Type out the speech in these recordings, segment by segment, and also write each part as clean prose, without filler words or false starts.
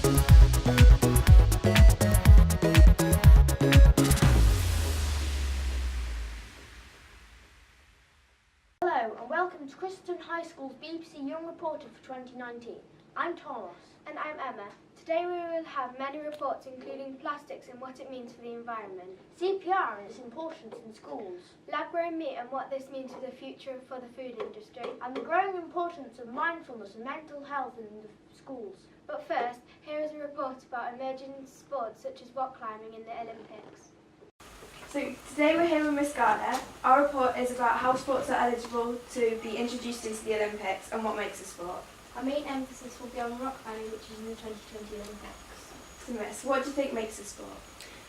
Hello and welcome to Christleton High School's BBC Young Reporter for 2019. I'm Thomas. And I'm Emma. Today we will have many reports including plastics and what it means for the environment, CPR and its importance in schools, lab-grown meat and what this means for the future for the food industry, and the growing importance of mindfulness and mental health in the schools. But first, here is a report about emerging sports such as rock climbing in the Olympics. So today we're here with Miss Garner. Our report is about how sports are eligible to be introduced into the Olympics and what makes a sport. Our main emphasis will be on rock climbing, which is in the 2020 Olympics. So Miss, what do you think makes a sport?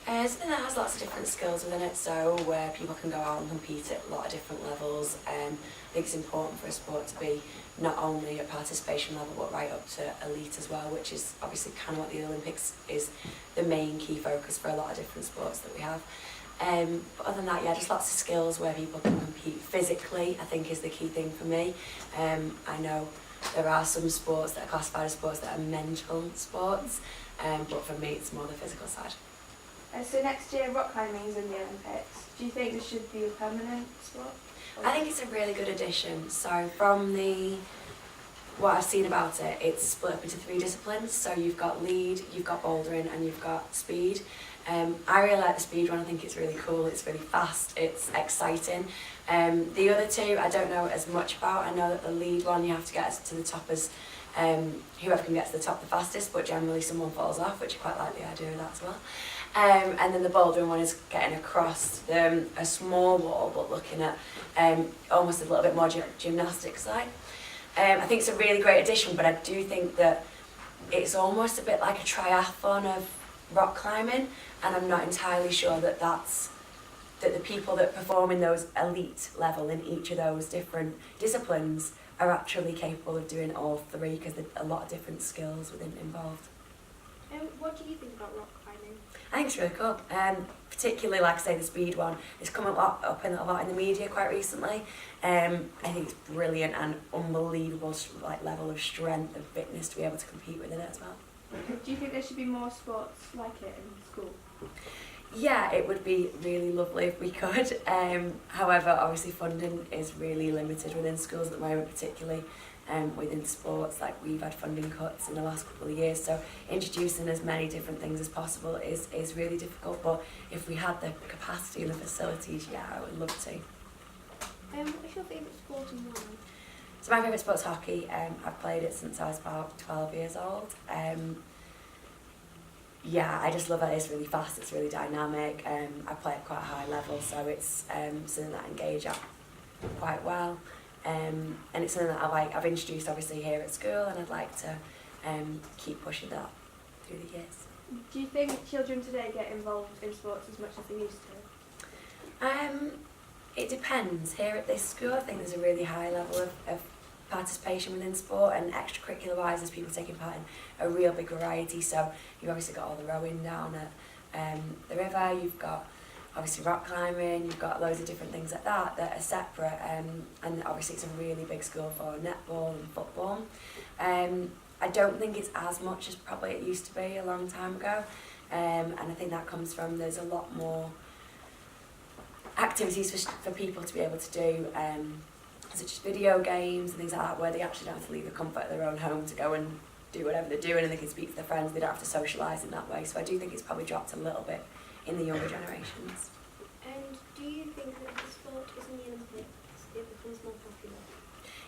Something that has lots of different skills within it, so where people can go out and compete at a lot of different levels. I think it's important for a sport to be not only at participation level but right up to elite as well, which is obviously kind of what the Olympics is the main key focus for a lot of different sports that we have. But other than that, yeah, just lots of skills where people can compete physically, I think is the key thing for me. I know there are some sports that are classified as sports that are mental sports, but for me it's more the physical side. So next year rock climbing is in the Olympics. Do you think this should be a permanent sport? I think it's a really good addition. So from what I've seen about it, it's split up into 3 disciplines. So you've got lead, you've got bouldering and you've got speed. I really like the speed one. I think it's really cool, it's really fast, it's exciting. The other 2 I don't know as much about. I know that the lead one you have to get to the top as whoever can get to the top the fastest, but generally someone falls off, which I quite like the idea of that as well. And then the bouldering one is getting across a small wall but looking at almost a little bit more gymnastic side. I think it's a really great addition, but I do think that it's almost a bit like a triathlon of rock climbing, and I'm not entirely sure that the people that perform in those elite level in each of those different disciplines are actually capable of doing all 3, because there's a lot of different skills involved. What do you think about rock climbing? I think it's really cool. Particularly, like I say, the speed one. It's come a lot in the media quite recently. I think it's brilliant and unbelievable level of strength and fitness to be able to compete within it as well. Do you think there should be more sports like it in school? Yeah, it would be really lovely if we could. However, obviously funding is really limited within schools at the moment, particularly within sports. Like, we've had funding cuts in the last couple of years, so introducing as many different things as possible is really difficult. But if we had the capacity and the facilities, yeah, I would love to. What's your favourite sport and why? So my favourite sport's hockey. I've played it since I was about 12 years old. Yeah, I just love it. It's really fast, it's really dynamic. I play at quite a high level, so it's something that I engage at quite well. And it's something that I've introduced obviously here at school, and I'd like to keep pushing that through the years. Do you think children today get involved in sports as much as they used to? It depends. Here at this school, I think there's a really high level of participation within sport, and extracurricular wise there's people taking part in a real big variety. So you've obviously got all the rowing down at the river, you've got obviously rock climbing, you've got loads of different things like that are separate, and obviously it's a really big school for netball and football. I don't think it's as much as probably it used to be a long time ago, and I think that comes from there's a lot more activities for people to be able to do, such as video games and things like that, where they actually don't have to leave the comfort of their own home to go and do whatever they're doing, and they can speak to their friends, they don't have to socialise in that way. So I do think it's probably dropped a little bit in the younger generations. And do you think that if the sport is in the Olympics, it becomes more popular?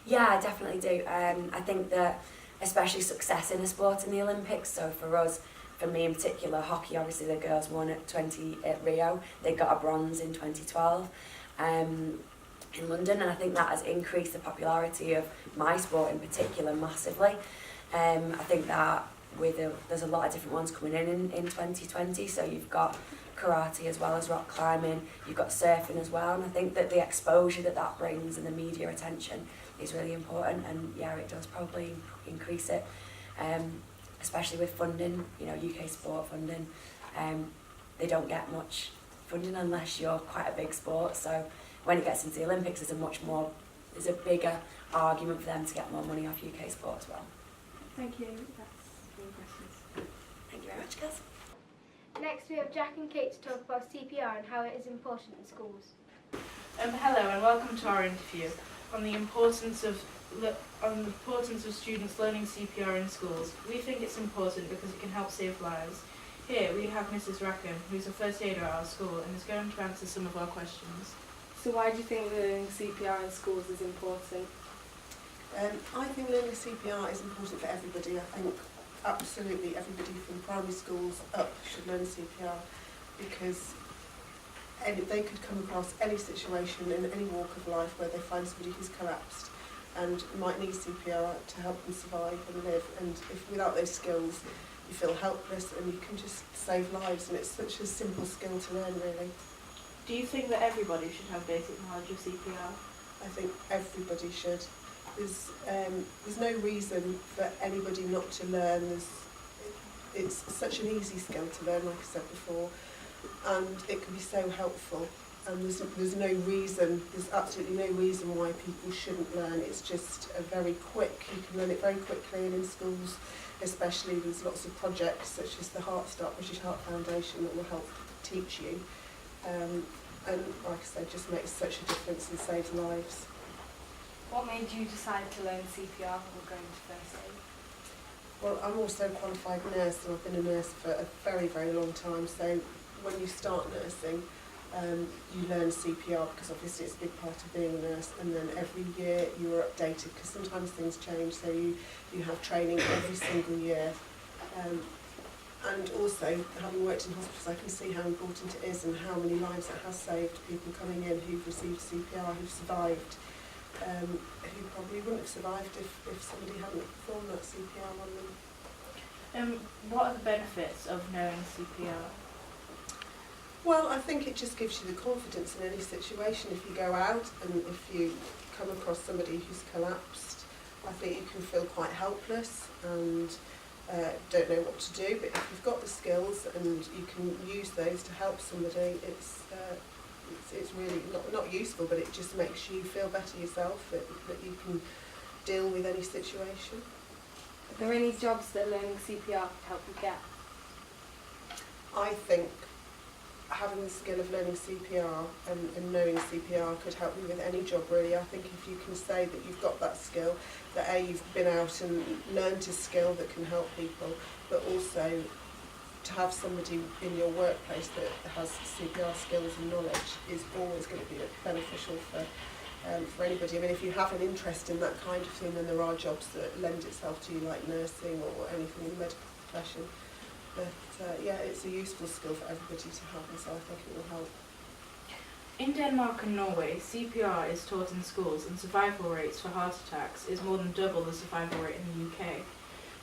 Yeah, I definitely do. I think that especially success in a sport in the Olympics, so for us, for me in particular, hockey, obviously the girls won at Rio, they got a bronze in 2012 in London, and I think that has increased the popularity of my sport in particular massively. I think that there's a lot of different ones coming in 2020, so you've got karate as well as rock climbing, you've got surfing as well, and I think that the exposure that brings and the media attention is really important, and yeah, it does probably increase it, especially with funding, you know, UK sport funding. They don't get much funding unless you're quite a big sport, so when it gets into the Olympics there's a bigger argument for them to get more money off UK sport as well. Thank you. Any questions? Thank you very much, girls. Next we have Jack and Kate to talk about CPR and how it is important in schools. Hello and welcome to our interview on the importance of students learning CPR in schools. We think it's important because it can help save lives. Here we have Mrs. Rackham, who's a first aider at our school and is going to answer some of our questions. So why do you think learning CPR in schools is important? I think learning CPR is important for everybody. I think absolutely everybody from primary schools up should learn CPR because they could come across any situation in any walk of life where they find somebody who's collapsed and might need CPR to help them survive and live. And if without those skills you feel helpless and you can just save lives, and it's such a simple skill to learn really. Do you think that everybody should have basic knowledge of CPR? I think everybody should. There's no reason for anybody not to learn. It's such an easy skill to learn, like I said before, and it can be so helpful. And there's absolutely no reason why people shouldn't learn. It's just you can learn it very quickly, and in schools especially there's lots of projects such as the British Heart Foundation that will help teach you. And like I said, just makes such a difference and saves lives. What made you decide to learn CPR or go into first aid? Well, I'm also a qualified nurse and I've been a nurse for a very, very long time. So when you start nursing, you learn CPR because obviously it's a big part of being a nurse, and then every year you are updated because sometimes things change, so you have training every single year. And also, having worked in hospitals, I can see how important it is and how many lives it has saved. People coming in who've received CPR, who've survived, who probably wouldn't have survived if somebody hadn't performed that CPR on them. What are the benefits of knowing CPR? Well, I think it just gives you the confidence in any situation. If you go out and if you come across somebody who's collapsed, I think you can feel quite helpless and don't know what to do. But if you've got the skills and you can use those to help somebody, it's really not useful, but it just makes you feel better yourself, that you can deal with any situation. Are there any jobs that learning CPR could help you get? I think having the skill of learning CPR and knowing CPR could help you with any job really. I think if you can say that you've got that skill, that you've been out and learned a skill that can help people, but also to have somebody in your workplace that has CPR skills and knowledge is always going to be beneficial for anybody. I mean, if you have an interest in that kind of thing, then there are jobs that lend itself to you, like nursing or anything in the medical profession. But yeah, it's a useful skill for everybody to have, and so I think it will help. In Denmark and Norway, CPR is taught in schools and survival rates for heart attacks is more than double the survival rate in the UK.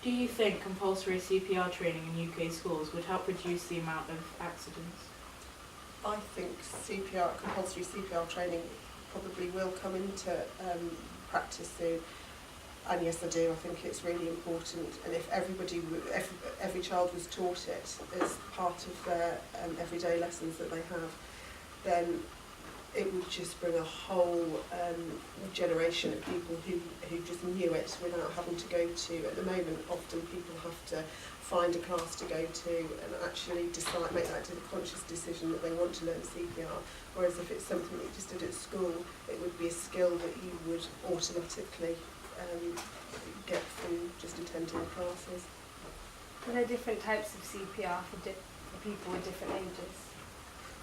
Do you think compulsory CPR training in UK schools would help reduce the amount of accidents? I think compulsory CPR training probably will come into practice soon. And yes, I do. I think it's really important. And if every child was taught it as part of their everyday lessons that they have, then it would just bring a whole generation of people who just knew it without having to go to. At the moment, often people have to find a class to go to and actually make that conscious decision that they want to learn CPR. Whereas if it's something that you just did at school, it would be a skill that you would automatically get from just attending classes. Are there different types of CPR for people with different ages?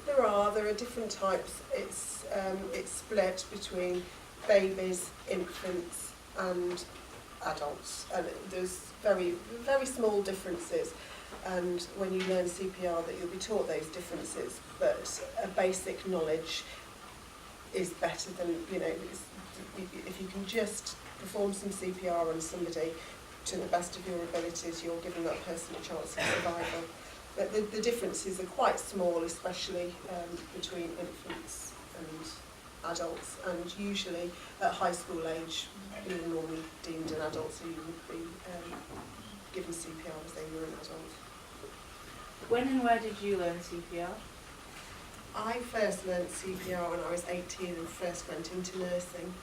There are different types. It's split between babies, infants and adults, and there's very, very small differences, and when you learn CPR that you'll be taught those differences, but a basic knowledge is better than, because if you can just perform some CPR on somebody to the best of your abilities, you're giving that person a chance of survival. But the differences are quite small, especially between infants and adults, and usually at high school age you're normally deemed an adult, so you would be given CPR as though you were an adult. When and where did you learn CPR? I first learnt CPR when I was 18 and first went into nursing.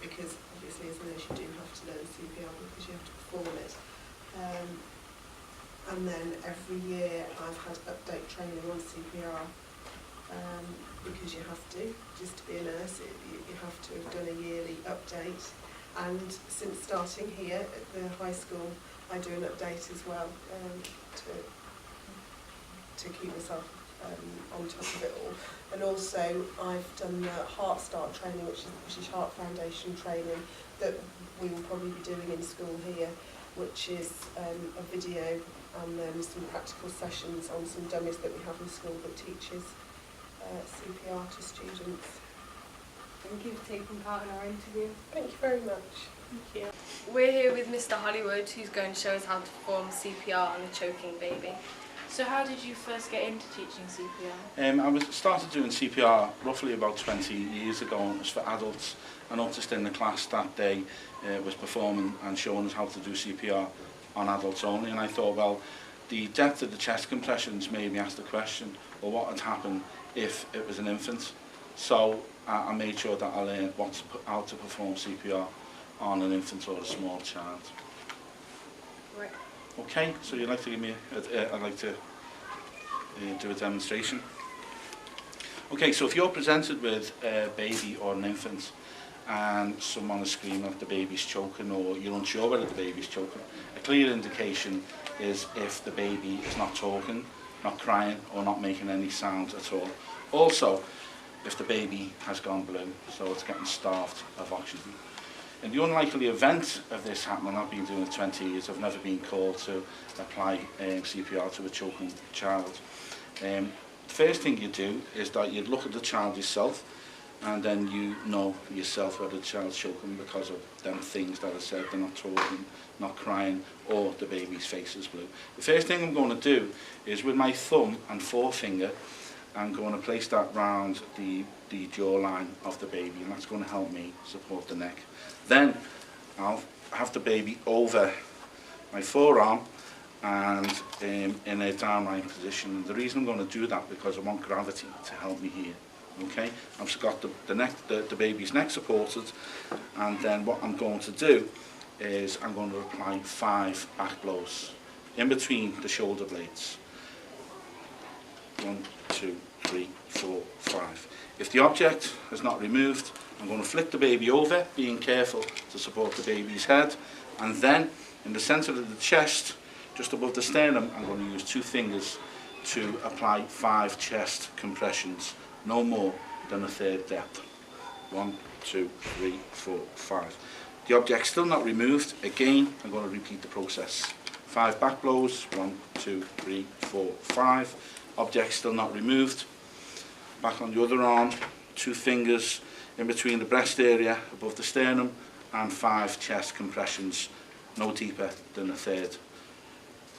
because obviously as a nurse you do have to learn CPR because you have to perform it. And then every year I've had update training on CPR because you have to, just to be a nurse, you have to have done a yearly update. And since starting here at the high school, I do an update as well to keep myself on top of it all. And also I've done the Heart Start training, which is Heart Foundation training that we will probably be doing in school here, which is a video and then some practical sessions on some dummies that we have in school that teaches CPR to students. Thank you for taking part in our interview. Thank you very much. Thank you. We're here with Mr. Hollywood, who's going to show us how to perform CPR on a choking baby. So how did you first get into teaching CPR? I started doing CPR roughly about 20 years ago, and it was for adults. I noticed in the class that day was performing and showing us how to do CPR on adults only, and I thought, well, the depth of the chest compressions made me ask the question, well, what would happen if it was an infant? So I made sure that I learned how to perform CPR on an infant or a small child. Right. Okay, so you'd like to give me, I'd like to do a demonstration. Okay, so if you're presented with a baby or an infant and someone is screaming that the baby's choking, or you're unsure whether the baby's choking, a clear indication is if the baby is not talking, not crying, or not making any sounds at all. Also, if the baby has gone blue, so it's getting starved of oxygen. In the unlikely event of this happening, I've been doing it 20 years, I've never been called to apply CPR to a choking child. The first thing you do is that you look at the child yourself, and then you know yourself whether the child's choking because of them things that I said, they're not talking, not crying, or the baby's face is blue. The first thing I'm going to do is with my thumb and forefinger, I'm going to place that round the jawline of the baby, and that's going to help me support the neck. Then I'll have the baby over my forearm and in a downline position. The reason I'm going to do that because I want gravity to help me here. Okay, I've got the baby's neck supported, and then what I'm going to do is I'm going to apply 5 back blows in between the shoulder blades. 1, 2, 3, 4, 5. If the object is not removed, I'm going to flick the baby over, being careful to support the baby's head, and then in the centre of the chest, just above the sternum, I'm going to use 2 fingers to apply 5 chest compressions, no more than a third depth. 1, 2, 3, 4, 5. The object's still not removed. Again, I'm going to repeat the process. 5 back blows, 1, 2, 3, 4, 5. Object still not removed. Back on the other arm, 2 fingers in between the breast area, above the sternum, and 5 chest compressions, no deeper than a third.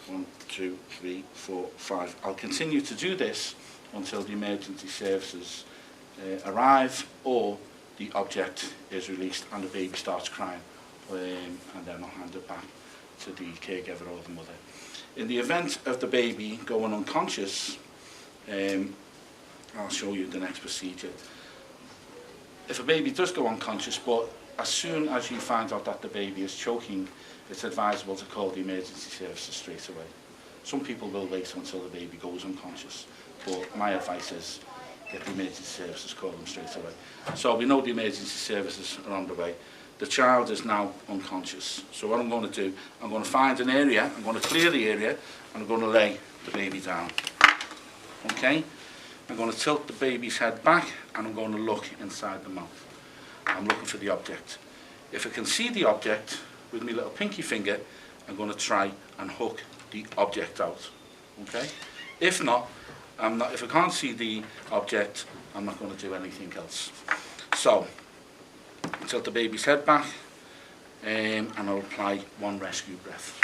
1, 2, 3, 4, 5. I'll continue to do this until the emergency services arrive, or the object is released and the baby starts crying, and then I'll hand it back to the caregiver or the mother. In the event of the baby going unconscious, I'll show you the next procedure. If a baby does go unconscious, but as soon as you find out that the baby is choking, it's advisable to call the emergency services straight away. Some people will wait until the baby goes unconscious, but my advice is get the emergency services, call them straight away. So we know the emergency services are on the way. The child is now unconscious. So what I'm going to do, I'm going to find an area, I'm going to clear the area, and I'm going to lay the baby down. Okay? I'm going to tilt the baby's head back, and I'm going to look inside the mouth. I'm looking for the object. If I can see the object with my little pinky finger, I'm going to try and hook the object out. Okay? If not, if I can't see the object, I'm not going to do anything else. So, tilt the baby's head back, and I'll apply 1 rescue breath.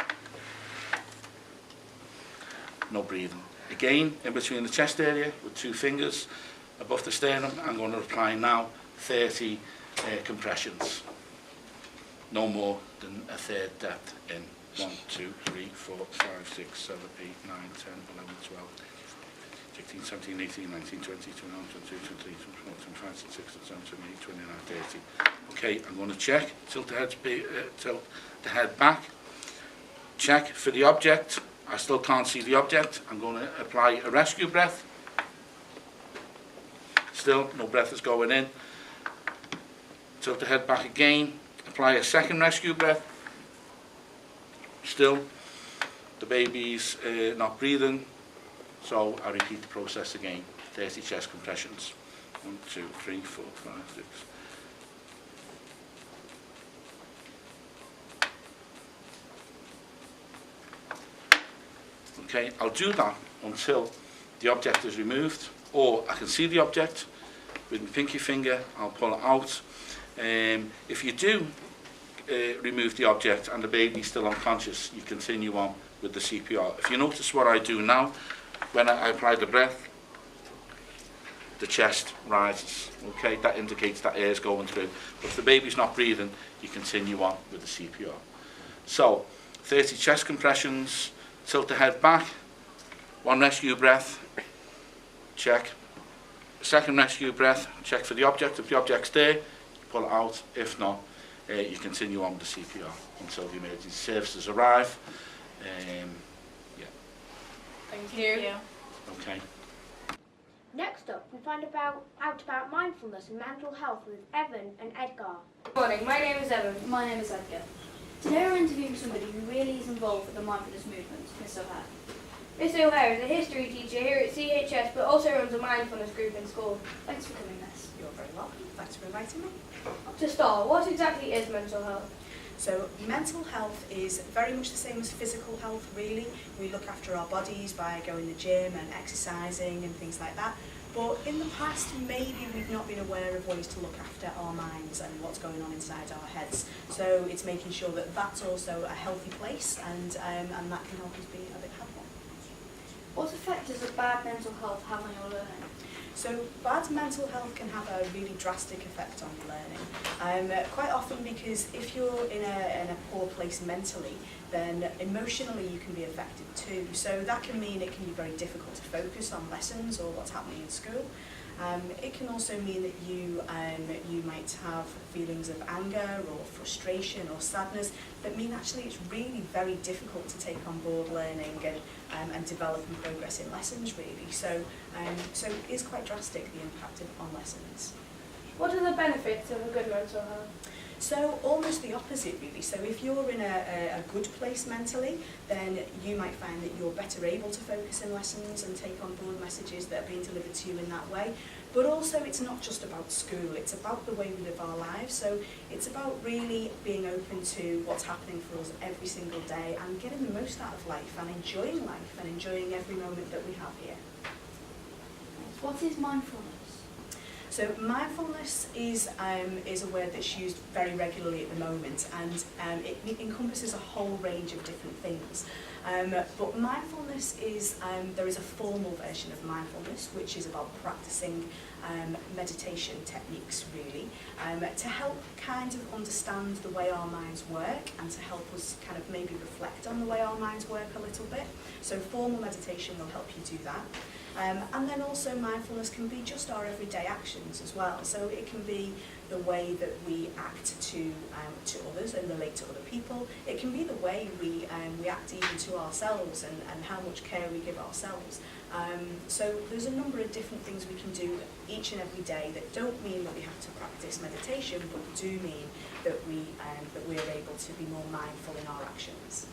No breathing. Again, in between the chest area with 2 fingers above the sternum, I'm going to apply now 30 compressions. No more than a third depth in. 1, 2, 3, 4, 5, 6, 7, 8, 9, 10, 11, 12, 16, 17, 18, 19, 20, 21, 22, 23, 24, 25, 26, 27, 28, 29, 30. Okay, I'm going to check. Tilt the head back. Check for the object. I still can't see the object. I'm going to apply a rescue breath. Still, no breath is going in. Tilt the head back again. Apply a second rescue breath. Still, the baby's not breathing. So I repeat the process again. 30 chest compressions. 1, 2, 3, 4, 5, 6. Okay, I'll do that until the object is removed, or I can see the object with my pinky finger. I'll pull it out. If you do remove the object and the baby's still unconscious, you continue on with the CPR. If you notice what I do now, when I apply the breath, the chest rises. Okay, that indicates that air is going through. But if the baby's not breathing, you continue on with the CPR. So, 30 chest compressions, tilt the head back, 1 rescue breath, check. Second rescue breath, check for the object. If the object's there, pull it out. If not, you continue on with the CPR until the emergency services arrive. Yeah. Thank you. Okay. Next up, we find out about mindfulness and mental health with Evan and Edgar. Good morning, my name is Evan. My name is Edgar. Today we're interviewing somebody who really is involved with the mindfulness movement, Miss O'Hare. Miss O'Hare is a history teacher here at CHS, but also runs a mindfulness group in school. Thanks for coming, Miss. You're very welcome. Thanks for inviting me. To start, what exactly is mental health? So mental health is very much the same as physical health, really. We look after our bodies by going to the gym and exercising and things like that. But in the past, maybe we've not been aware of ways to look after our minds and what's going on inside our heads. So it's making sure that that's also a healthy place, and that can help us be a bit happier. What effect does a bad mental health have on your learning? So bad mental health can have a really drastic effect on learning. Quite often, because if you're in a poor place mentally, then emotionally you can be affected too. So that can mean it can be very difficult to focus on lessons or what's happening in school. It can also mean that you might have feelings of anger or frustration or sadness that mean actually it's really very difficult to take on board learning and develop and progress in lessons, really. So it is quite drastic, the impact on lessons. What are the benefits of a good mental health? So almost the opposite, really. So if you're in a good place mentally, then you might find that you're better able to focus in lessons and take on board messages that are being delivered to you in that way. But also it's not just about school, it's about the way we live our lives. So it's about really being open to what's happening for us every single day and getting the most out of life and enjoying every moment that we have here. What is mindfulness? So mindfulness is a word that's used very regularly at the moment, and it encompasses a whole range of different things. But mindfulness is, there is a formal version of mindfulness, which is about practicing meditation techniques, really, to help kind of understand the way our minds work and to help us kind of maybe reflect on the way our minds work a little bit. So formal meditation will help you do that. And then also mindfulness can be just our everyday actions as well. So it can be the way that we act to others and relate to other people. It can be the way we act even to ourselves and how much care we give ourselves. So there's a number of different things we can do each and every day that don't mean that we have to practice meditation, but do mean that we're able to be more mindful in our actions.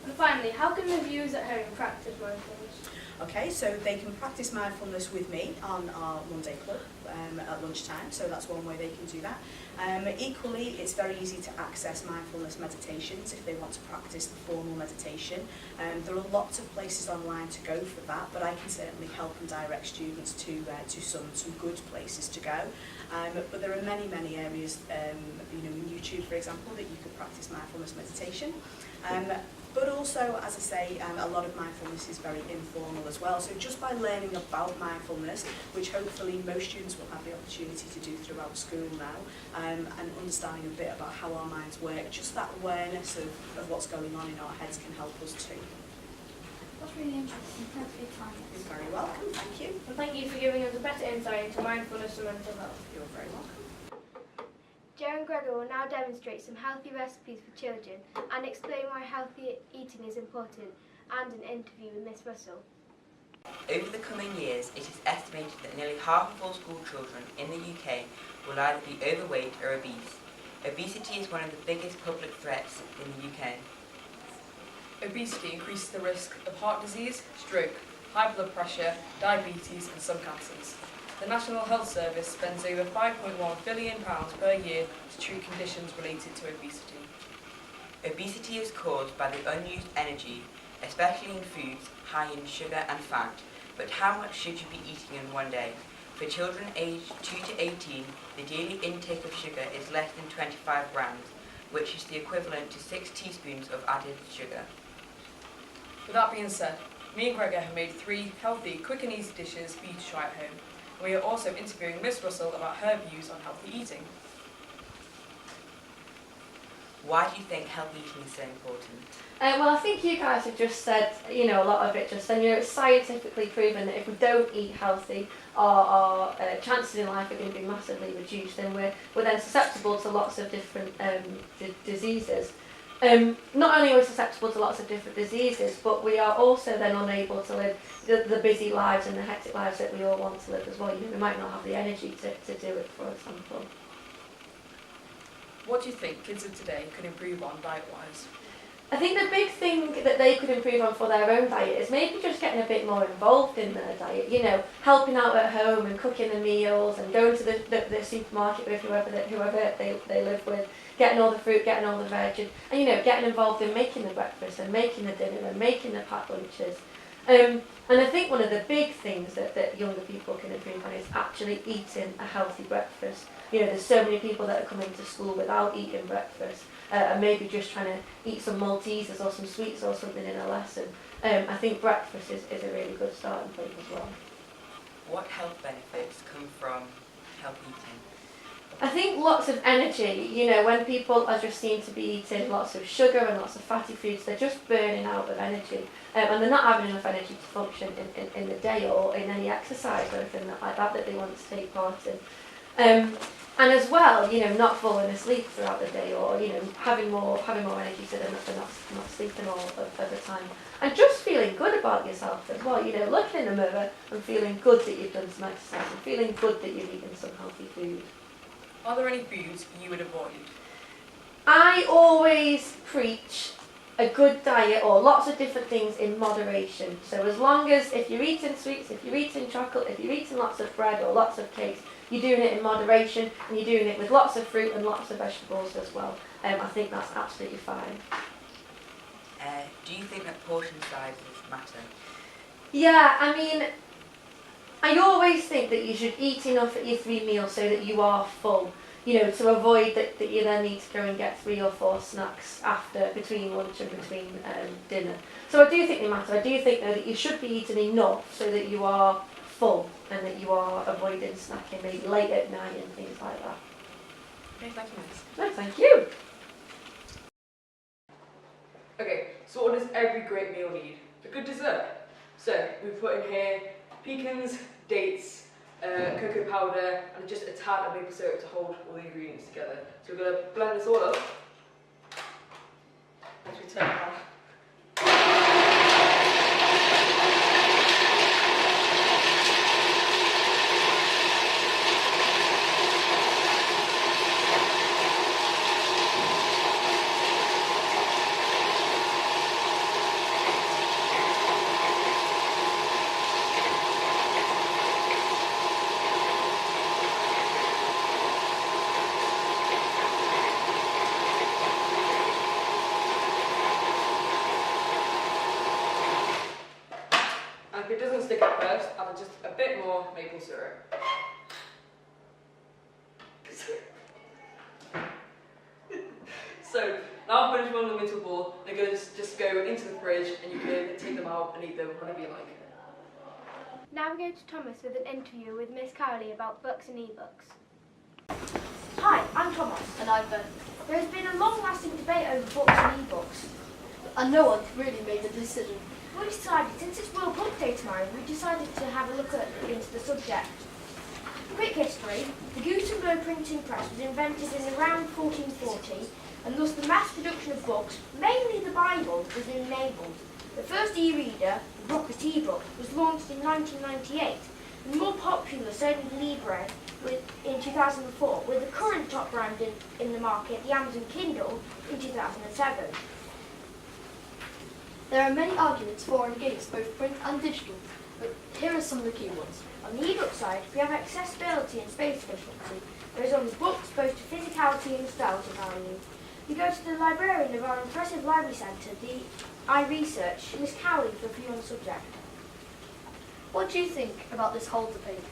And finally, how can the viewers at home practice mindfulness? Okay, so they can practice mindfulness with me on our Monday club at lunchtime, so that's one way they can do that. Equally, it's very easy to access mindfulness meditations if they want to practice the formal meditation. There are lots of places online to go for that, but I can certainly help and direct students to some good places to go. But there are many areas, in YouTube, for example, that you could practice mindfulness meditation. But also, as I say, a lot of mindfulness is very informal as well. So just by learning about mindfulness, which hopefully most students will have the opportunity to do throughout school now, and understanding a bit about how our minds work, just that awareness of what's going on in our heads can help us too. That's really interesting. Thanks for your time. You're very welcome, thank you. And thank you for giving us a better insight into mindfulness and mental health. You're very welcome. Joe and Gregor will now demonstrate some healthy recipes for children and explain why healthy eating is important, and an interview with Miss Russell. Over the coming years, it is estimated that nearly half of all school children in the UK will either be overweight or obese. Obesity is one of the biggest public threats in the UK. Obesity increases the risk of heart disease, stroke, high blood pressure, diabetes and some cancers. The National Health Service spends over £5.1 billion per year to treat conditions related to obesity. Obesity is caused by the unused energy, especially in foods high in sugar and fat. But how much should you be eating in one day? For children aged 2 to 18, the daily intake of sugar is less than 25 grams, which is the equivalent to 6 teaspoons of added sugar. With that being said, me and Gregor have made 3 healthy, quick and easy dishes for you to try at home. We are also interviewing Miss Russell about her views on healthy eating. Why do you think healthy eating is so important? Well, I think you guys have just said, a lot of it just then. It's scientifically proven that if we don't eat healthy, our chances in life are going to be massively reduced, and we're then susceptible to lots of different diseases. Not only are we susceptible to lots of different diseases, but we are also then unable to live the busy lives and the hectic lives that we all want to live as well. We might not have the energy to do it, for example. What do you think kids of today could improve on diet-wise? I think the big thing that they could improve on for their own diet is maybe just getting a bit more involved in their diet, helping out at home and cooking the meals and going to the supermarket with whoever they live with, getting all the fruit, getting all the veg, and getting involved in making the breakfast and making the dinner and making the packed lunches. And I think one of the big things that younger people can improve on is actually eating a healthy breakfast. There's so many people that are coming to school without eating breakfast, and maybe just trying to eat some Maltesers or some sweets or something in a lesson. I think breakfast is a really good starting point as well. What health benefits come from healthy eating? I think lots of energy, when people are just seen to be eating lots of sugar and lots of fatty foods, they're just burning out of energy, and they're not having enough energy to function in the day or in any exercise or anything like that they want to take part in. And as well, not falling asleep throughout the day, or having more energy so they're not sleeping all of the time, and just feeling good about yourself as well. Looking in the mirror and feeling good that you've done some exercise and feeling good that you've eaten some healthy food. Are there any foods you would avoid? I always preach a good diet or lots of different things in moderation. So as long as if you're eating sweets, if you're eating chocolate, if you're eating lots of bread or lots of cakes, you're doing it in moderation and you're doing it with lots of fruit and lots of vegetables as well. I think that's absolutely fine. Do you think that portion sizes matter? Yeah, I always think that you should eat enough at your 3 meals so that you are full, to avoid that you then need to go and get 3 or 4 snacks between lunch and between dinner. So I do think they matter. I do think though that you should be eating enough so that you are full and that you are avoiding snacking maybe late at night and things like that. Okay, thank you, Miss. No, thank you. Okay, so what does every great meal need? A good dessert. So we've put in here pecans, dates, cocoa powder, and just a tad of maple syrup to hold all the ingredients together. So we're going to blend this all up. As we turn it on. If it doesn't stick at first, add just a bit more maple syrup. So now I've finished one of them into a ball. They're going to just go into the fridge, and you can take them out and eat them whenever you like. Now we go to Thomas with an interview with Miss Cowley about books and e-books. Hi, I'm Thomas. And I'm Ben. There has been a long-lasting debate over books and e-books. And no one's really made a decision. We decided, since it's World Book Day tomorrow, we decided to have a look into the subject. Quick history: the Gutenberg printing press was invented in around 1440, and thus the mass production of books, mainly the Bible, was enabled. The first e-reader, the Rocket e-book, was launched in 1998, and the more popular Sony Libre in 2004, with the current top brand in the market, the Amazon Kindle, in 2007. There are many arguments for and against both print and digital, but here are some of the key ones. On the e-book side, we have accessibility and space efficiency, whereas on the books boast physicality and nostalgia value. We go to the librarian of our impressive library centre, the iResearch, Miss Cowley, for a view on the subject. What do you think about this whole debate?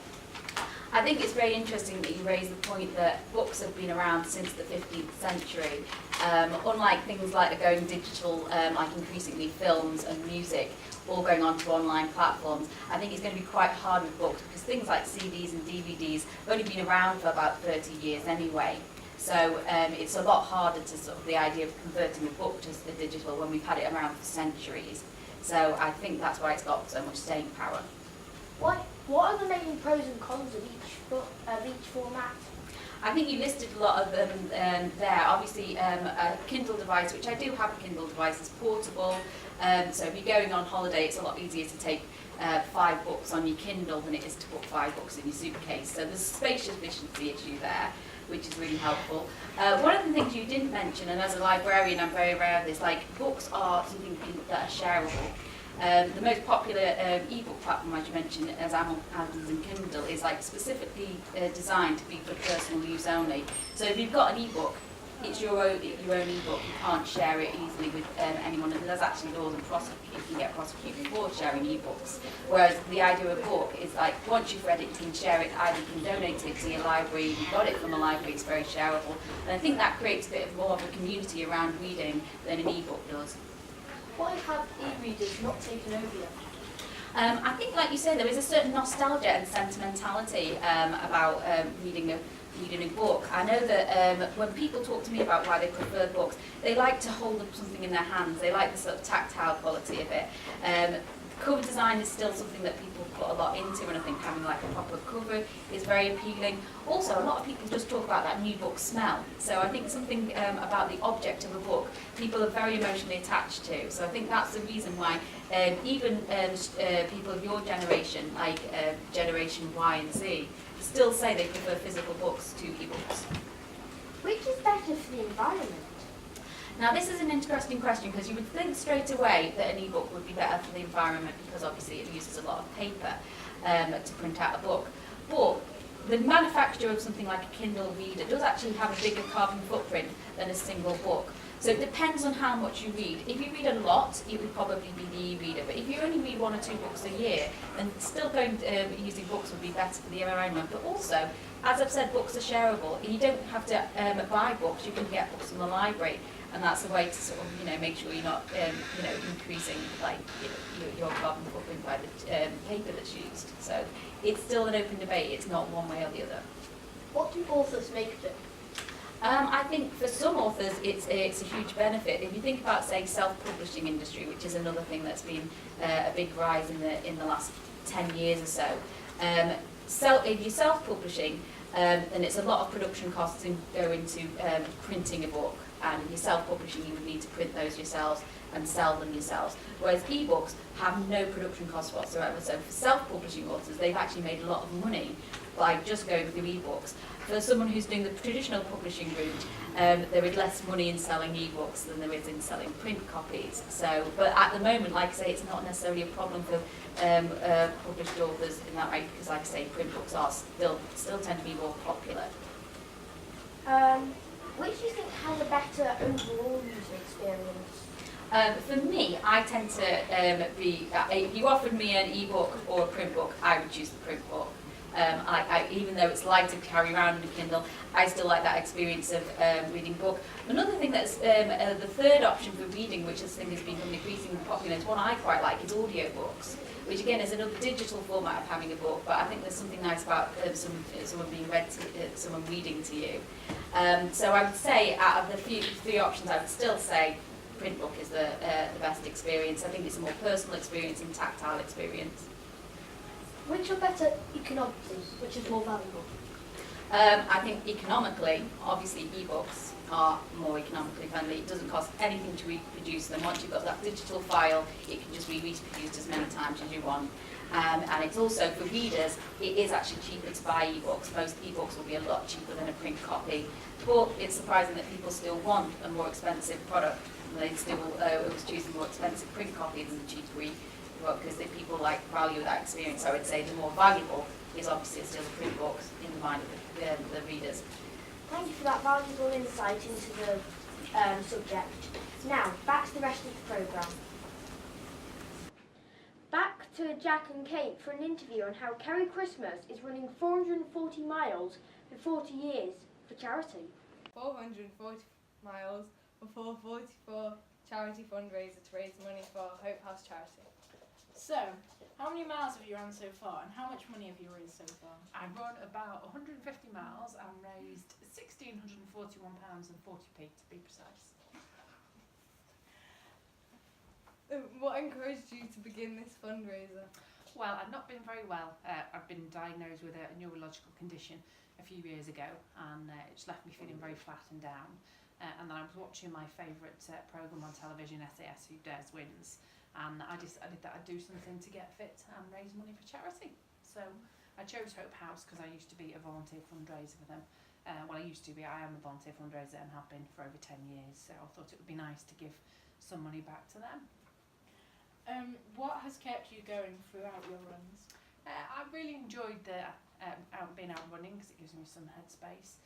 I think it's very interesting that you raise the point that books have been around since the 15th century. Unlike things like going digital, like increasingly films and music, all going onto online platforms, I think it's going to be quite hard with books because things like CDs and DVDs have only been around for about 30 years anyway. So it's a lot harder to sort of the idea of converting a book to the digital when we've had it around for centuries. So I think that's why it's got so much staying power. What are the main pros and cons of each format? I think you listed a lot of them there. Obviously, a Kindle device, which I do have a Kindle device, is portable. So if you're going on holiday, it's a lot easier to take 5 books on your Kindle than it is to put 5 books in your suitcase. So there's a space efficiency issue there, which is really helpful. One of the things you didn't mention, and as a librarian I'm very aware of this, like books are something that are shareable. The most popular e-book platform, as you mentioned, as Amazon Kindle, is like specifically designed to be for personal use only. So if you've got an e-book, it's your own e-book. You can't share it easily with anyone, and there's actually laws and you can get prosecuted for sharing e-books. Whereas the idea of a book is like once you've read it, you can share it. Either you can donate it to your library. If you got it from a library, it's very shareable, and I think that creates a bit more of a community around reading than an e-book does. Why have e-readers not taken over yet? I think, like you say, there is a certain nostalgia and sentimentality about reading a book. I know that when people talk to me about why they prefer books, they like to hold up something in their hands. They like the sort of tactile quality of it. Cover design is still something that people put a lot into, and I think having like a proper cover is very appealing. Also, a lot of people just talk about that new book smell. So I think something about the object of a book, people are very emotionally attached to. So I think that's the reason why even people of your generation, like Generation Y and Z, still say they prefer physical books to e-books. Which is better for the environment? Now this is an interesting question because you would think straight away that an e-book would be better for the environment because obviously it uses a lot of paper to print out a book. But the manufacture of something like a Kindle reader does actually have a bigger carbon footprint than a single book. So it depends on how much you read. If you read a lot, it would probably be the e-reader. But if you only read 1 or 2 books a year, then still using books would be better for the environment. But also, as I've said, books are shareable. You don't have to buy books. You can get books from the library. And that's a way to sort of, make sure you're not, increasing like your carbon footprint by the paper that's used. So it's still an open debate. It's not one way or the other. What do authors make of it? I think for some authors it's a huge benefit. If you think about, say, self-publishing industry, which is another thing that's been a big rise in the last 10 years or so. If you're self-publishing, then it's a lot of production costs go into printing a book. And if you're self-publishing, you would need to print those yourselves and sell them yourselves. Whereas e-books have no production costs whatsoever. So for self-publishing authors, they've actually made a lot of money by just going through e-books. For someone who's doing the traditional publishing route, there is less money in selling e-books than there is in selling print copies. So, but at the moment, like I say, it's not necessarily a problem for published authors in that way, because like I say, print books are still tend to be more popular. Which do you think has a better overall user experience? For me, I tend to be, if you offered me an e-book or a print book, I would choose the print book. Even though it's light to carry around in a Kindle, I still like that experience of reading book. Another thing that's the third option for reading, which I think has become increasingly popular, is one I quite like, is audiobooks, which again is another digital format of having a book, but I think there's something nice about someone being read to, someone reading to you. So I would say out of the three options, I would still say print book is the best experience. I think it's a more personal experience and tactile experience. Which are better economically? Which is more valuable? I think economically, obviously e-books are more economically friendly. It doesn't cost anything to reproduce them. Once you've got that digital file, it can just be reproduced as many times as you want. And it's also, for readers, it is actually cheaper to buy e-books. Most e-books will be a lot cheaper than a print copy. But it's surprising that people still want a more expensive product. They still always choose a more expensive print copy than the cheaper e-book, because people value that experience. So I would say the more valuable is obviously still the print books in the mind of the readers. Thank you for that valuable insight into the subject. Now, back to the rest of the programme. Back to Jack and Kate for an interview on how Kerry Christmas is running 440 miles for 40 years for charity. 440 miles for 444 charity fundraiser to raise money for Hope House charity. So, how many miles have you run so far, and how much money have you raised so far? I run about 150 miles and raised £1,641.40p to be precise. What encouraged you to begin this fundraiser? Well, I've not been very well. I've been diagnosed with a neurological condition a few years ago, and it's left me feeling very flat and down. And then I was watching my favourite programme on television, SAS, Who Dares Wins, and I decided that I'd do something to get fit and raise money for charity. So I chose Hope House because I used to be a volunteer fundraiser for them. I am a volunteer fundraiser and have been for over 10 years, so I thought it would be nice to give some money back to them. What has kept you going throughout your runs? I really enjoyed being out running because it gives me some headspace.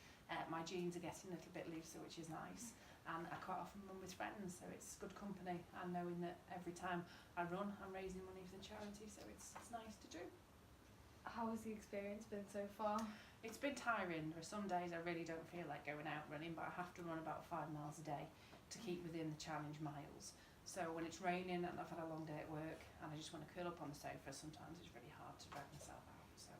My jeans are getting a little bit looser, which is nice, and I quite often run with friends, so it's good company, and knowing that every time I run I'm raising money for the charity, so it's nice to do. How has the experience been so far? It's been tiring. There are some days I really don't feel like going out running, but I have to run about 5 miles a day to keep within the challenge miles. So when it's raining and I've had a long day at work and I just want to curl up on the sofa, sometimes it's really hard to drag myself out. So.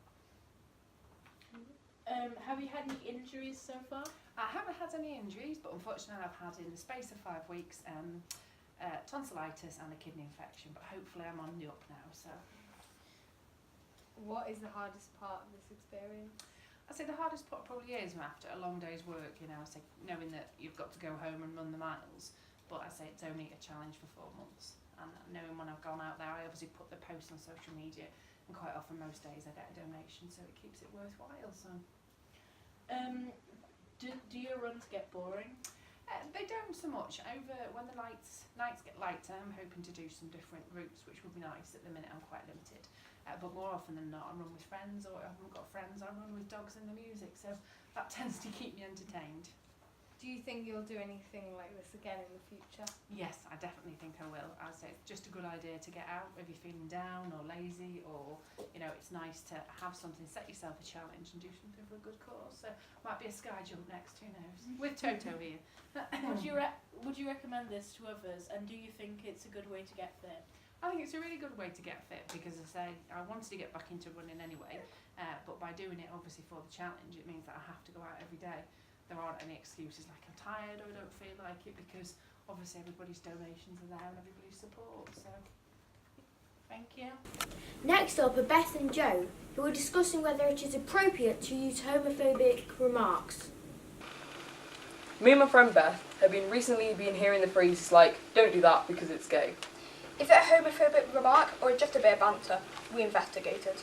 Have you had any injuries so far? I haven't had any injuries, but unfortunately I've had, in the space of 5 weeks, tonsillitis and a kidney infection, but hopefully I'm on the up now. So. What is the hardest part of this experience? I'd say the hardest part probably is after a long day's work, knowing that you've got to go home and run the miles. But I say it's only a challenge for 4 months, and knowing when I've gone out there, I obviously put the posts on social media, and quite often most days I get a donation, so it keeps it worthwhile. So, do your runs get boring? They don't so much. When the nights get lighter, I'm hoping to do some different routes, which would be nice. At the minute I'm quite limited, but more often than not I run with friends, or if I haven't got friends I run with dogs and the music, so that tends to keep me entertained. Do you think you'll do anything like this again in the future? Yes, I definitely think I will. I'd say it's just a good idea to get out if you're feeling down or lazy, or it's nice to have something, set yourself a challenge and do something for a good cause. So might be a sky jump next, who knows? With Toto here. Would you recommend this to others, and do you think it's a good way to get fit? I think it's a really good way to get fit because I wanted to get back into running anyway, but by doing it obviously for the challenge, it means that I have to go out every day. There aren't any excuses like I'm tired or I don't feel like it, because obviously everybody's donations are there and everybody's support. So, thank you. Next up are Beth and Joe, who are discussing whether it is appropriate to use homophobic remarks. Me and my friend Beth have recently been hearing the phrases like, "Don't do that because it's gay." Is it a homophobic remark or just a bit of banter? We investigated.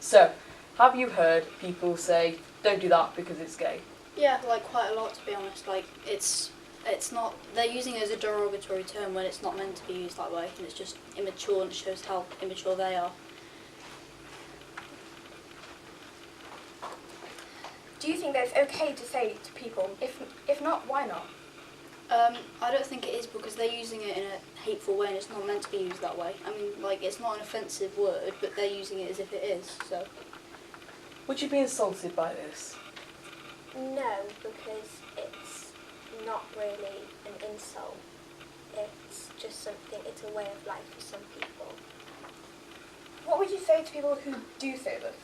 So, have you heard people say, "Don't do that because it's gay"? Yeah, quite a lot, to be honest. It's not, they're using it as a derogatory term when it's not meant to be used that way, and it's just immature, and it shows how immature they are. Do you think that it's okay to say to people? If not, why not? I don't think it is, because they're using it in a hateful way and it's not meant to be used that way. I mean, it's not an offensive word, but they're using it as if it is, so. Would you be insulted by this? No, because it's not really an insult. It's just something, it's a way of life for some people. What would you say to people who do say this?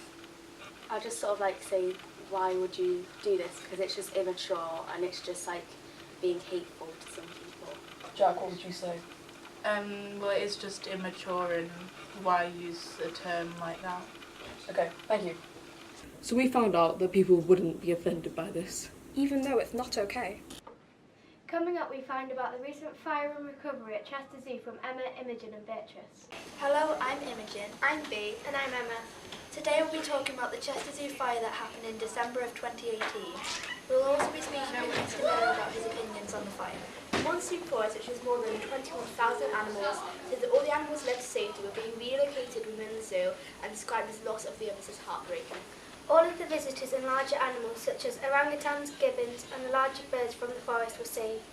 I'll just sort of say, why would you do this? Because it's just immature and it's just being hateful to some people. Jack, what would you say? Well, it is just immature, and why use a term like that? Okay, thank you. So we found out that people wouldn't be offended by this. Even though it's not okay. Coming up, we find about the recent fire and recovery at Chester Zoo from Emma, Imogen and Beatrice. Hello, I'm Imogen. I'm Bea. And I'm Emma. Today we'll be talking about the Chester Zoo fire that happened in December of 2018. We'll also be speaking with Mr. Miller about his opinions on the fire. Monsoon forest, which was more than 21,000 animals, said that all the animals led to safety were being relocated within the zoo and described as loss of the others as heartbreaking. All of the visitors and larger animals such as orangutans, gibbons and the larger birds from the forest were saved.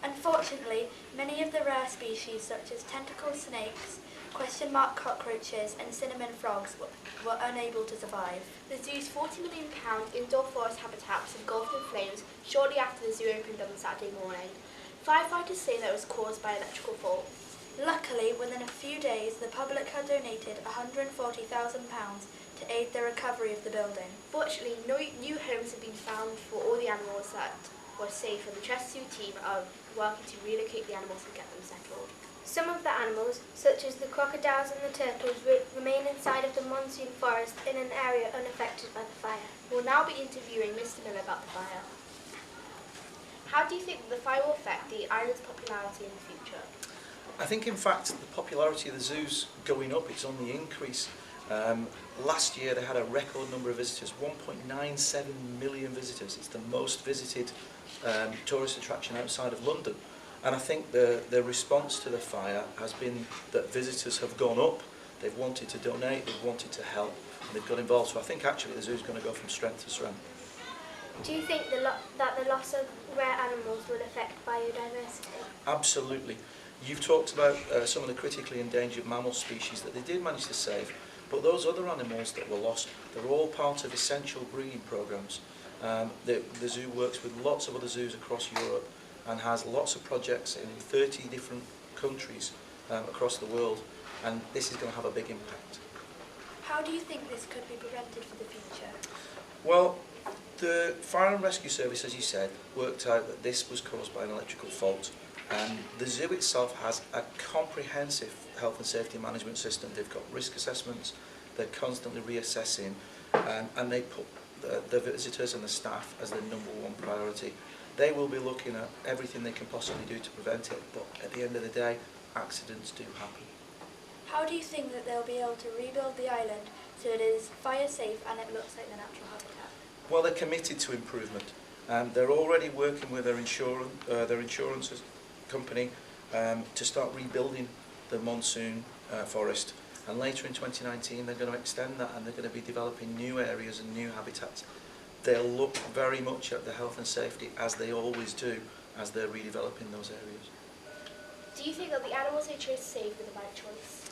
Unfortunately, many of the rare species such as tentacled snakes, question mark cockroaches and cinnamon frogs were unable to survive. The zoo's £40 million indoor forest habitat was engulfed in flames shortly after the zoo opened on Saturday morning. Firefighters say that it was caused by electrical fault. Luckily, within a few days, the public had donated £140,000 to aid the recovery of the building. Fortunately, no new homes have been found for all the animals that were safe, and the Chester Zoo team are working to relocate the animals and get them settled. Some of the animals, such as the crocodiles and the turtles, remain inside of the monsoon forest in an area unaffected by the fire. We'll now be interviewing Mr. Miller about the fire. How do you think the fire will affect the island's popularity in the future? I think, in fact, the popularity of the zoo's going up. It's on the increase. Last year they had a record number of visitors, 1.97 million visitors. It's the most visited tourist attraction outside of London. And I think the response to the fire has been that visitors have gone up, they've wanted to donate, they've wanted to help, and they've got involved. So I think actually the zoo's going to go from strength to strength. Do you think that the loss of rare animals will affect biodiversity? Absolutely. You've talked about some of the critically endangered mammal species that they did manage to save, but those other animals that were lost, they're all part of essential breeding programs. The zoo works with lots of other zoos across Europe and has lots of projects in 30 different countries across the world, and this is going to have a big impact. How do you think this could be prevented for the future? Well, the Fire and Rescue Service, as you said, worked out that this was caused by an electrical fault. The zoo itself has a comprehensive health and safety management system. They've got risk assessments, they're constantly reassessing, and they put the visitors and the staff as their #1 priority. They will be looking at everything they can possibly do to prevent it, but at the end of the day, accidents do happen. How do you think that they'll be able to rebuild the island so it is fire safe and it looks like the natural habitat? Well, they're committed to improvement. They're already working with their insurance company to start rebuilding the monsoon forest, and later in 2019 they're going to extend that and they're going to be developing new areas and new habitats. They'll look very much at the health and safety, as they always do, as they're redeveloping those areas. Do you think that the animals they chose to save were the right choice?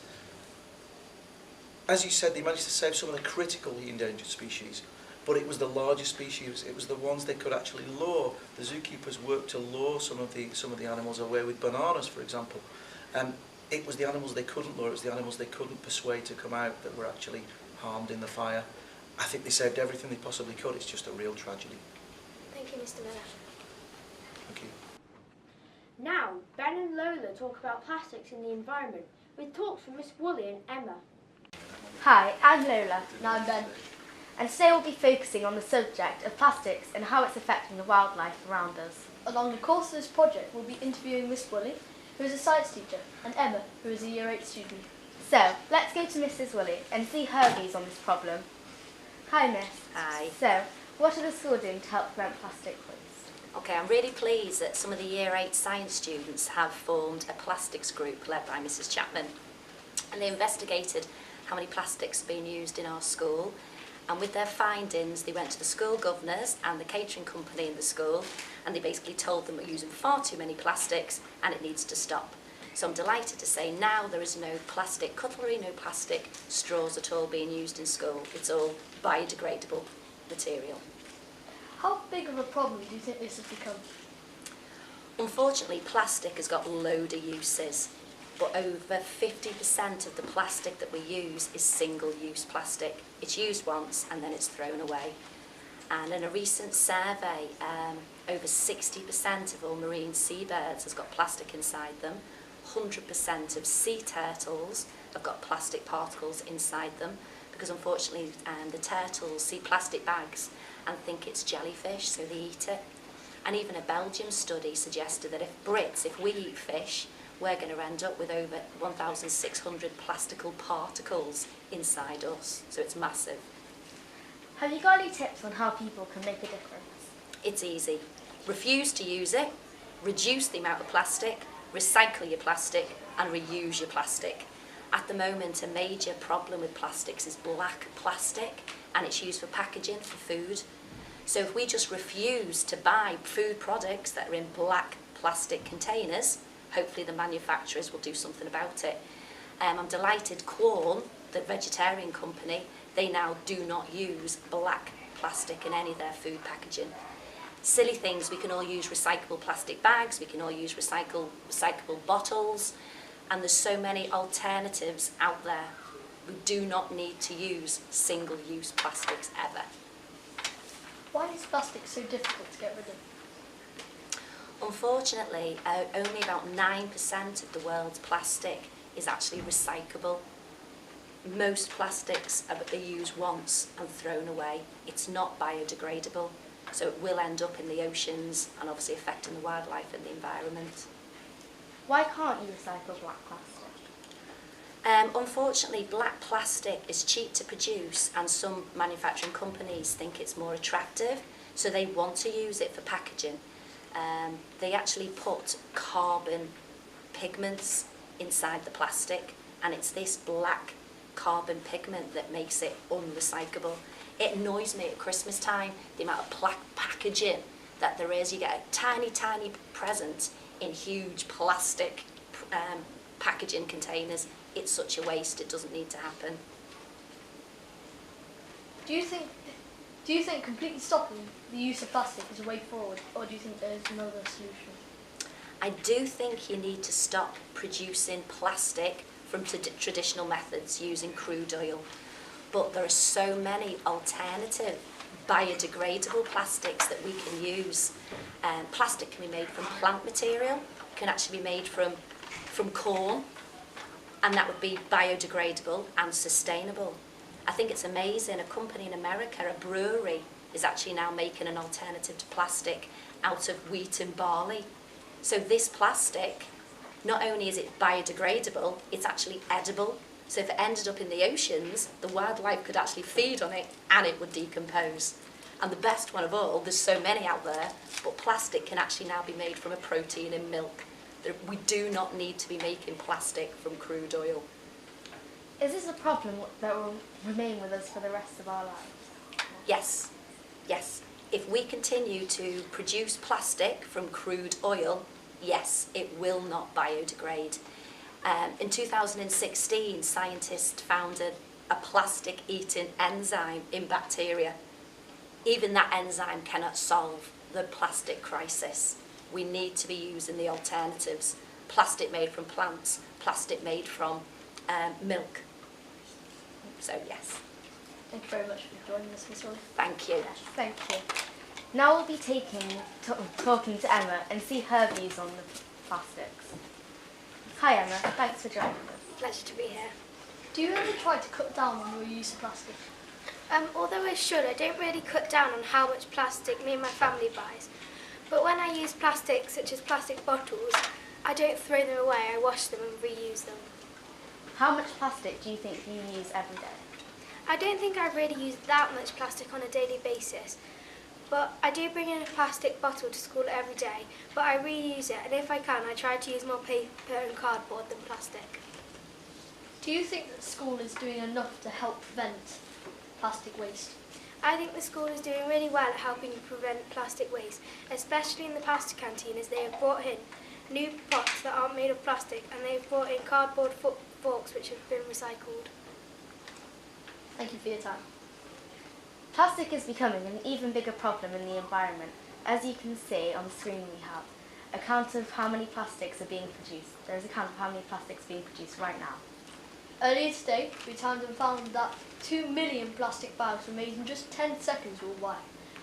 As you said, they managed to save some of the critically endangered species, but it was the largest species. It was the ones they could actually lure. The zookeepers worked to lure some of the animals away with bananas, for example. It was the animals they couldn't lure. It was the animals they couldn't persuade to come out that were actually harmed in the fire. I think they saved everything they possibly could. It's just a real tragedy. Thank you, Mr. Miller. Thank you. Now, Ben and Lola talk about plastics in the environment, with talks from Miss Woolley and Emma. Hi, I'm Lola. And I'm Ben. And today we'll be focusing on the subject of plastics and how it's affecting the wildlife around us. Along the course of this project, we'll be interviewing Miss Woolley, who is a science teacher, and Emma, who is a Year 8 student. So, let's go to Mrs. Woolley and see her views on this problem. Hi, Miss. Hi. So, what are the school doing to help prevent plastic waste? Okay, I'm really pleased that some of the Year 8 science students have formed a plastics group led by Mrs. Chapman. And they investigated how many plastics are being used in our school. And with their findings, they went to the school governors and the catering company in the school, and they basically told them we're using far too many plastics and it needs to stop. So I'm delighted to say now there is no plastic cutlery, no plastic straws at all being used in school. It's all biodegradable material. How big of a problem do you think this has become? Unfortunately, plastic has got a load of uses, but over 50% of the plastic that we use is single-use plastic. It's used once and then it's thrown away. And in a recent survey, over 60% of all marine seabirds has got plastic inside them. 100% of sea turtles have got plastic particles inside them, because unfortunately the turtles see plastic bags and think it's jellyfish, so they eat it. And even a Belgium study suggested that if we eat fish, we're going to end up with over 1,600 plastical particles inside us. So it's massive. Have you got any tips on how people can make a difference? It's easy. Refuse to use it, reduce the amount of plastic, recycle your plastic, and reuse your plastic. At the moment, a major problem with plastics is black plastic, and it's used for packaging for food. So if we just refuse to buy food products that are in black plastic containers, hopefully the manufacturers will do something about it. I'm delighted Quorn, the vegetarian company, they now do not use black plastic in any of their food packaging. Silly things, we can all use recyclable plastic bags, we can all use recyclable bottles, and there's so many alternatives out there. We do not need to use single-use plastics ever. Why is plastic so difficult to get rid of? Unfortunately, only about 9% of the world's plastic is actually recyclable. Most plastics are used once and thrown away. It's not biodegradable, so it will end up in the oceans and obviously affecting the wildlife and the environment. Why can't you recycle black plastic? Unfortunately, black plastic is cheap to produce, and some manufacturing companies think it's more attractive, so they want to use it for packaging. They actually put carbon pigments inside the plastic, and it's this black carbon pigment that makes it unrecyclable. It annoys me at Christmas time, the amount of packaging that there is. You get a tiny, tiny present in huge plastic packaging containers. It's such a waste, it doesn't need to happen. Do you think completely stopping the use of plastic is a way forward, or do you think there's another solution? I do think you need to stop producing plastic from traditional methods using crude oil, but there are so many alternative biodegradable plastics that we can use. Plastic can be made from plant material, can actually be made from corn, and that would be biodegradable and sustainable. I think it's amazing. A company in America, a brewery, is actually now making an alternative to plastic out of wheat and barley. So this plastic, not only is it biodegradable, it's actually edible. So if it ended up in the oceans, the wildlife could actually feed on it and it would decompose. And the best one of all, there's so many out there, but plastic can actually now be made from a protein in milk. We do not need to be making plastic from crude oil. Is this a problem that will remain with us for the rest of our lives? Yes, yes. If we continue to produce plastic from crude oil, yes, it will not biodegrade. In 2016, scientists found a plastic-eating enzyme in bacteria. Even that enzyme cannot solve the plastic crisis. We need to be using the alternatives. Plastic made from plants, plastic made from milk. So yes. Thank you very much for joining us, Miss Holly. Thank you. Yes, thank you. Now we'll be talking to Emma and see her views on the plastics. Hi Emma, thanks for joining us. Pleasure to be here. Do you ever try to cut down on your use of plastic? Although I should, I don't really cut down on how much plastic me and my family buys. But when I use plastic, such as plastic bottles, I don't throw them away, I wash them and reuse them. How much plastic do you think you use every day? I don't think I really use that much plastic on a daily basis, but I do bring in a plastic bottle to school every day, but I reuse it, and if I can, I try to use more paper and cardboard than plastic. Do you think that school is doing enough to help prevent plastic waste? I think the school is doing really well at helping prevent plastic waste, especially in the pasta canteen, as they have brought in new pots that aren't made of plastic, and they've brought in cardboard forks which have been recycled. Thank you for your time. Plastic is becoming an even bigger problem in the environment. As you can see on the screen we have a count of how many plastics are being produced. There is a count of how many plastics being produced right now. Earlier today, we found that 2 million plastic bags were made in just 10 seconds worldwide.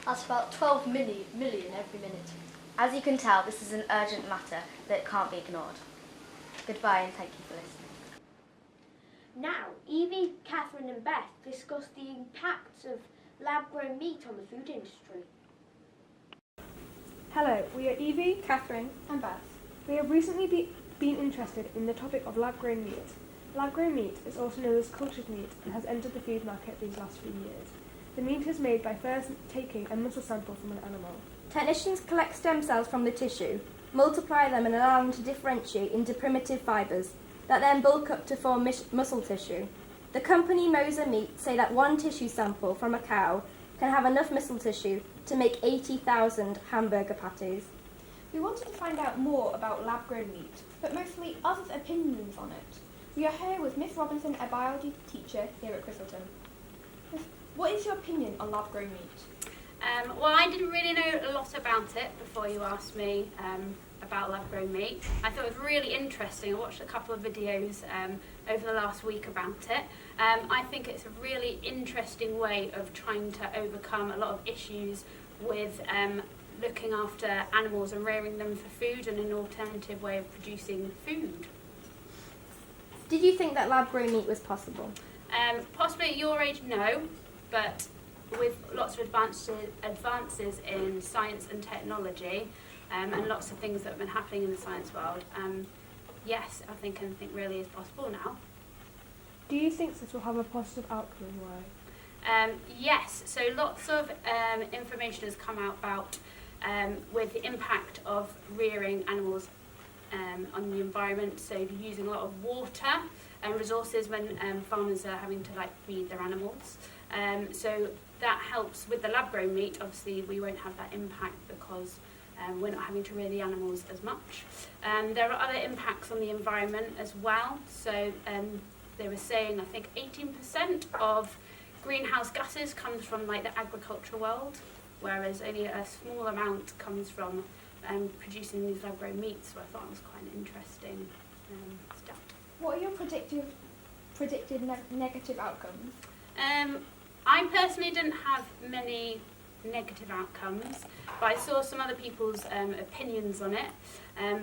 That's about 12 million every minute. As you can tell, this is an urgent matter that can't be ignored. Goodbye and thank you for listening. Now, Evie, Catherine and Beth discuss the impacts of lab-grown meat on the food industry. Hello, we are Evie, Catherine and Beth. We have recently been interested in the topic of lab-grown meat. Lab-grown meat is also known as cultured meat and has entered the food market these last few years. The meat is made by first taking a muscle sample from an animal. Technicians collect stem cells from the tissue, multiply them and allow them to differentiate into primitive fibres that then bulk up to form muscle tissue. The company Moser Meat say that one tissue sample from a cow can have enough muscle tissue to make 80,000 hamburger patties. We wanted to find out more about lab-grown meat, but mostly others' opinions on it. We are here with Miss Robinson, a biology teacher here at Christleton. Miss, what is your opinion on lab-grown meat? Well, I didn't really know a lot about it before you asked me about lab-grown meat. I thought it was really interesting. I watched a couple of videos over the last week about it. I think it's a really interesting way of trying to overcome a lot of issues with looking after animals and rearing them for food, and an alternative way of producing food. Did you think that lab-grown meat was possible? Possibly at your age, no, but with lots of advances in science and technology, and lots of things that have been happening in the science world, yes, I think anything really is possible now. Do you think this will have a positive outcome and why? Yes, so lots of information has come out about with the impact of rearing animals on the environment, so using a lot of water and resources when farmers are having to feed their animals. So that helps with the lab-grown meat. Obviously we won't have that impact because we're not having to rear the animals as much. There are other impacts on the environment as well. So they were saying I think 18% of greenhouse gases comes from the agricultural world, whereas only a small amount comes from producing these lab-grown meats. So I thought it was quite an interesting stat. What are your predicted negative outcomes? I personally didn't have many negative outcomes, but I saw some other people's opinions on it.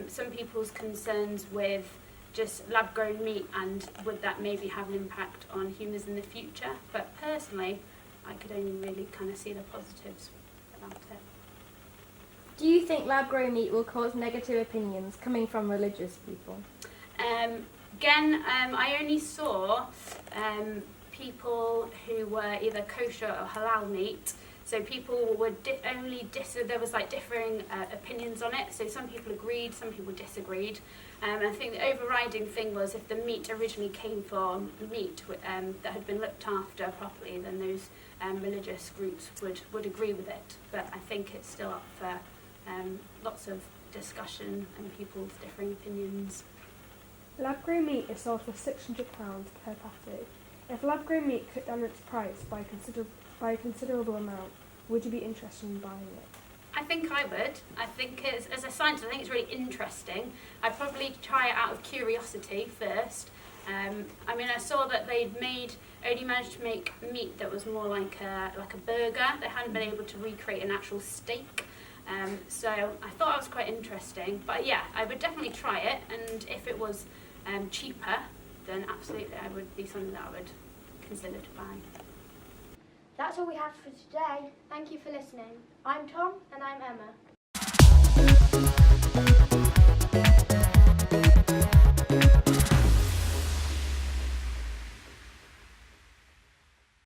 Some people's concerns with just lab-grown meat and would that maybe have an impact on humans in the future. But personally, I could only really kind of see the positives about it. Do you think lab-grown meat will cause negative opinions coming from religious people? Again, I only saw people who were either kosher or halal meat. So people were there was differing opinions on it. So some people agreed, some people disagreed. I think the overriding thing was if the meat originally came from meat that had been looked after properly, then those religious groups would agree with it. But I think it's still up for lots of discussion and people's differing opinions. Lab-grown meat is sold for £600 per patty. If lab-grown meat cut down its price by a considerable amount, would you be interested in buying it? I think I would. I think as a scientist, I think it's really interesting. I'd probably try it out of curiosity first. I saw that they'd only managed to make meat that was more like a burger. They hadn't been able to recreate an actual steak. So I thought it was quite interesting. But yeah, I would definitely try it, and if it was cheaper, then absolutely I would be something that I would consider to buy. That's all we have for today. Thank you for listening. I'm Tom and I'm Emma.